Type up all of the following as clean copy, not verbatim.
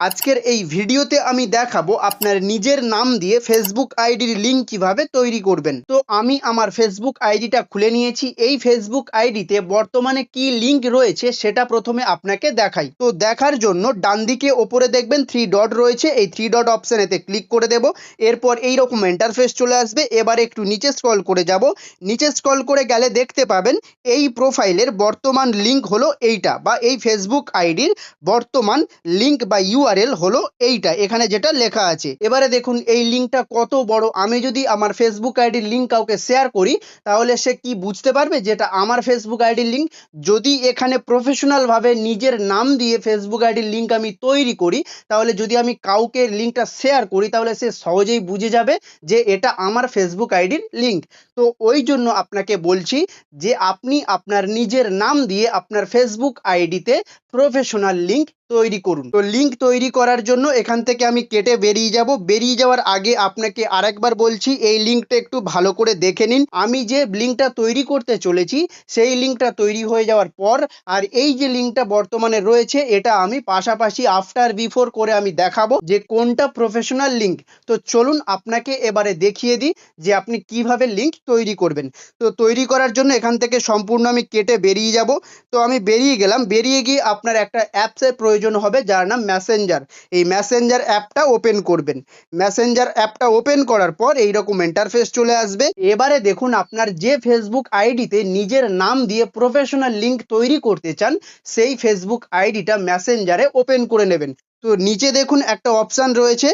আজকের এই ভিডিওতে আমি দেখাবো আপনার নিজের নাম দিয়ে ফেসবুক আইডির লিঙ্ক কিভাবে তৈরি করবেন। তো আমি আমার ফেসবুক আইডিটা খুলে নিয়েছি। এই ফেসবুক আইডিতে বর্তমানে কি লিঙ্ক রয়েছে সেটা প্রথমে আপনাকে দেখাই। তো দেখার জন্য ডান দিকে ওপরে দেখবেন 3 ডট রয়েছে, এই 3 ডট অপশনেতে ক্লিক করে দেব। এরপর এইরকম ইন্টারফেস চলে আসবে। এবার একটু নিচে স্ক্রল করে যাব। নিচে স্ক্রল করে গেলে দেখতে পাবেন এই প্রোফাইলের বর্তমান লিঙ্ক হলো এইটা, বা এই ফেসবুক আইডির বর্তমান লিঙ্ক বা ইউআরএল হলো এইটা, এখানে যেটা লেখা আছে। এবারে দেখুন এই লিঙ্কটা কত বড়। আমি যদি আমার ফেসবুক আইডির লিঙ্ক কাউকে শেয়ার করি তাহলে সে কি বুঝতে পারবে যেটা আমার ফেসবুক আইডির লিঙ্ক? যদি এখানে প্রফেশনাল ভাবে নিজের নাম দিয়ে ফেসবুক আইডির লিঙ্ক আমি তৈরি করি, তাহলে যদি আমি কাউকে লিঙ্কটা শেয়ার করি তাহলে সে সহজেই বুঝে যাবে যে এটা আমার ফেসবুক আইডির লিঙ্ক। তো ওই জন্য আপনাকে বলছি যে আপনি আপনার নিজের নাম দিয়ে আপনার ফেসবুক আইডিতে প্রফেশনাল লিঙ্ক তৈরি করুন। তো লিঙ্ক তৈরি করার জন্য এখান থেকে আমি কেটে বেরিয়ে যাব। বেরিয়ে যাওয়ার আগে আপনাকে আরেকবার বলছি এই লিঙ্কটা একটু ভালো করে দেখে নিন। আমি যে লিঙ্কটা তৈরি করতে চলেছি সেই লিঙ্কটা তৈরি হয়ে যাওয়ার পর আর এই যে লিঙ্কটা বর্তমানে রয়েছে এটা আমি পাশাপাশি আফটার বিফোর করে আমি দেখাবো যে কোনটা প্রফেশনাল লিঙ্ক। তো চলুন আপনাকে এবারে দেখিয়ে দিই যে আপনি কিভাবে লিঙ্ক তৈরি করবেন। তো তৈরি করার জন্য এখান থেকে সম্পূর্ণ আমি কেটে বেরিয়ে যাব। তো আমি বেরিয়ে গেলাম। বেরিয়ে গিয়ে আপনার একটা অ্যাপসের প্রয়োজন হবে যার নাম মেসেঞ্জার। এই মেসেঞ্জার অ্যাপটা ওপেন করবেন। মেসেঞ্জার অ্যাপটা ওপেন করার পর এইরকম ইন্টারফেস চলে আসবে। এবারে দেখুন আপনার যে ফেসবুক আইডিতে নিজের নাম দিয়ে প্রফেশনাল লিঙ্ক তৈরি করতে চান সেই ফেসবুক আইডিটা মেসেঞ্জারে ওপেন করে নেবেন। তো নিচে দেখুন একটা অপশান রয়েছে,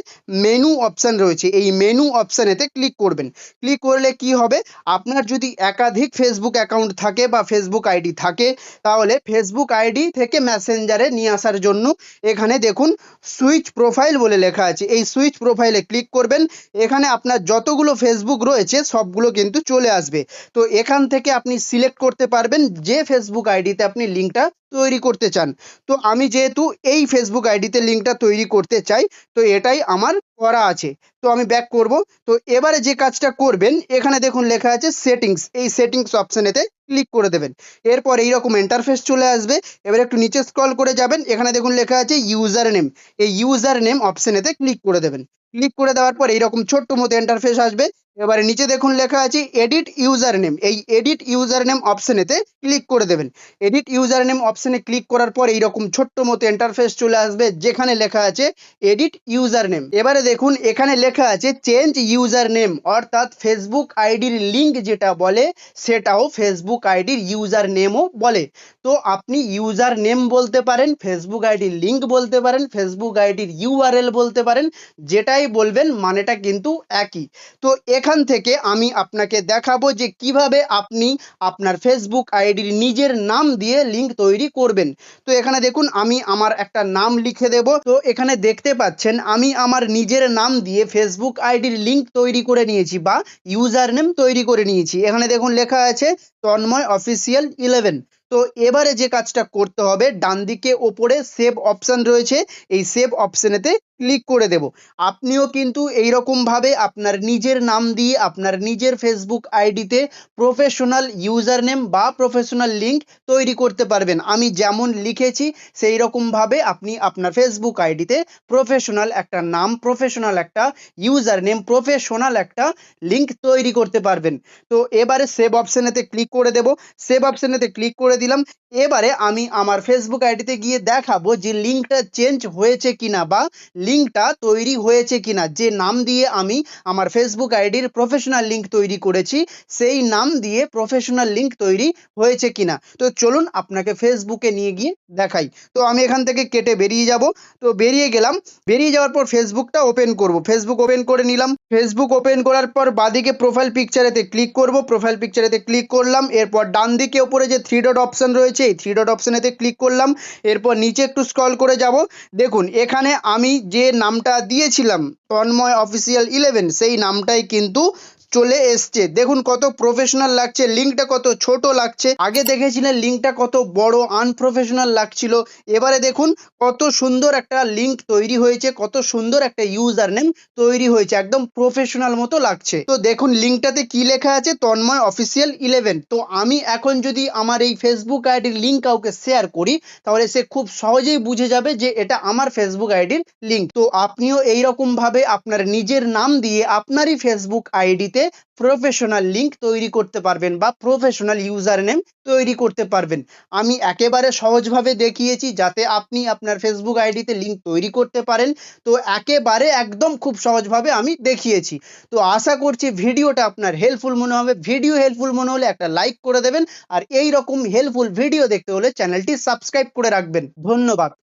মেনু অপশান রয়েছে। এই মেনু অপশানেতে ক্লিক করবেন। ক্লিক করলে কি হবে, আপনার যদি একাধিক ফেসবুক অ্যাকাউন্ট থাকে বা ফেসবুক আইডি থাকে তাহলে ফেসবুক আইডি থেকে মেসেঞ্জারে নিয়ে আসার জন্য এখানে দেখুন সুইচ প্রোফাইল বলে লেখা আছে। এই সুইচ প্রোফাইলে ক্লিক করবেন। এখানে আপনার যতগুলো ফেসবুক রয়েছে সবগুলো কিন্তু চলে আসবে। তো এখান থেকে আপনি সিলেক্ট করতে পারবেন যে ফেসবুক আইডিতে আপনি লিঙ্কটা তৈরি করতে চান। তো আমি যেহেতু এই ফেসবুক আইডিতে লিঙ্কটা তৈরি করতে চাই তো এটাই আমার করা আছে। তো আমি ব্যাক করব। তো এবারে যে কাজটা করবেন এখানে দেখুন লেখা আছে সেটিংস, এই সেটিংস অপশনেতে ক্লিক করে দেবেন। এরপর এইরকম ইন্টারফেস চলে আসবে। এবার একটু নিচে স্ক্রল করে যাবেন। এখানে দেখুন লেখা আছে ইউজার নেম, এই ইউজার নেম অপশনেতে ক্লিক করে দেবেন। ক্লিক করে দেওয়ার পর এইরকম ছোট্ট মতো ইন্টারফেস আসবে। এবারে নিচে দেখুন লেখা আছে এডিট ইউজার নেম, এই এডিট ইউজার নেম অপশনেতে ক্লিক করে দেবেন। এডিট ইউজার নেম অপশনে ক্লিক করার পর এইরকম ছোট্ট মতো ইন্টারফেস চলে আসবে যেখানে লেখা আছে এডিট ইউজার নেম। এবারে দেখুন এখানে লেখা আছে চেঞ্জ ইউজার নেম, অর্থাৎ ফেসবুক আইডির লিঙ্ক যেটা বলে সেটাও ফেসবুক আইডির ইউজার নেমও বলে। তো আপনি ইউজার নেম বলতে পারেন, ফেসবুক আইডির লিঙ্ক বলতে পারেন, ফেসবুক আইডির ইউআরএল বলতে পারেন, যেটাই বলবেন মানেটা কিন্তু একই। তো এখান থেকে আমি আপনাকে দেখাবো যে কিভাবে আপনি আপনার ফেসবুক আইডির নিজের নাম দিয়ে লিঙ্ক তৈরি করবেন। তো এখানে দেখুন আমি আমার একটা নাম লিখে দেব। তো এখানে দেখতে পাচ্ছেন আমি আমার নিজের নাম দিয়ে ফেসবুক আইডির লিঙ্ক তৈরি করে নিয়েছি বা ইউজার নেম তৈরি করে নিয়েছি। এখানে দেখুন লেখা আছে তন্ময় অফিসিয়াল 11। তো এবারে যে কাজটা করতে হবে ডান দিকে ওপরে সেভ অপশন রয়েছে, এই সেভ অপশনেতে ক্লিক করে দেব। আপনিও কিন্তু এইরকম ভাবে আপনার নিজের নাম দিয়ে আপনার নিজের ফেসবুক আইডিতে প্রফেশনাল ইউজার নেম বা প্রফেশনাল লিঙ্ক তৈরি করতে পারবেন। আমি যেমন লিখেছি সেই রকম ভাবে আপনি আপনার ফেসবুক আইডিতে প্রফেশনাল একটা নাম, প্রফেশনাল একটা ইউজার নেম, প্রফেশনাল একটা লিঙ্ক তৈরি করতে পারবেন। তো এবারে সেভ অপশনেতে ক্লিক করে দেব। সেভ অপশনেতে ক্লিক করে দিলাম। এবারে আমি আমার ফেসবুক আইডিতে গিয়ে দেখাবো যে লিঙ্কটা চেঞ্জ হয়েছে কিনা বা লিঙ্কটা তৈরি হয়েছে কিনা। যে নাম দিয়ে আমি আমার ফেসবুক আইডির প্রফেশনাল লিঙ্ক তৈরি করেছি সেই নাম দিয়ে প্রফেশনাল লিঙ্ক তৈরি হয়েছে কিনা। তো চলুন আপনাকে ফেসবুকে নিয়ে গিয়ে দেখাই। তো আমি এখান থেকে কেটে বেরিয়ে যাব। তো বেরিয়ে গেলাম। বেরিয়ে যাওয়ার পর ফেসবুকটা ওপেন করব। ফেসবুক ওপেন করে নিলাম। ফেসবুক ওপেন করার পর বাঁদিকে প্রোফাইল পিকচারেতে ক্লিক করব। প্রোফাইল পিকচারেতে ক্লিক করলাম। এরপর ডান দিকে ওপরে যে 3 ডট অপশন রয়েছে এই 3 ডট অপশনেতে ক্লিক করলাম। এরপর নিচে একটু স্ক্রল করে যাব। দেখুন এখানে আমি যে নামটা দিয়েছিলাম তন্ময় অফিসিয়াল 11 সেই নামটাই কিন্তু চলে এসছে। দেখুন কত প্রফেশনাল লাগছে, লিঙ্কটা কত ছোট লাগছে। আগে দেখেছিলেন লিঙ্কটা কত বড় আনপ্রফেশনাল লাগছিল, এবারে দেখুন কত সুন্দর একটা লিঙ্ক তৈরি হয়েছে, কত সুন্দর একটা ইউজার নেম তৈরি হয়েছে, একদম প্রফেশনাল মতো লাগছে। তো দেখুন লিঙ্কটাতে কি লেখা আছে, তন্ময় অফিসিয়াল 11। তো আমি এখন যদি আমার এই ফেসবুক আইডির লিঙ্ক কাউকে শেয়ার করি, তাহলে সে খুব সহজেই বুঝে যাবে যে এটা আমার ফেসবুক আইডির লিঙ্ক। তো আপনিও এইরকম ভাবে আপনার নিজের নাম দিয়ে আপনারই ফেসবুক আইডিতে প্রফেশনাল লিঙ্ক তৈরি করতে পারবেন বা প্রফেশনাল ইউজার নেম তৈরি করতে পারবেন। আমি একেবারে সহজভাবে দেখিয়েছি যাতে আপনি আপনার ফেসবুক আইডিতে লিঙ্ক তৈরি করতে পারেন। তো একেবারে একদম খুব সহজভাবে আমি দেখিয়েছি। তো আশা করছি ভিডিওটা আপনার হেল্পফুল মনে হবে। ভিডিও হেল্পফুল মনে হলে একটা লাইক করে দেবেন, আর এই রকম হেল্পফুল ভিডিও দেখতে হলে চ্যানেলটি সাবস্ক্রাইব করে রাখবেন। ধন্যবাদ।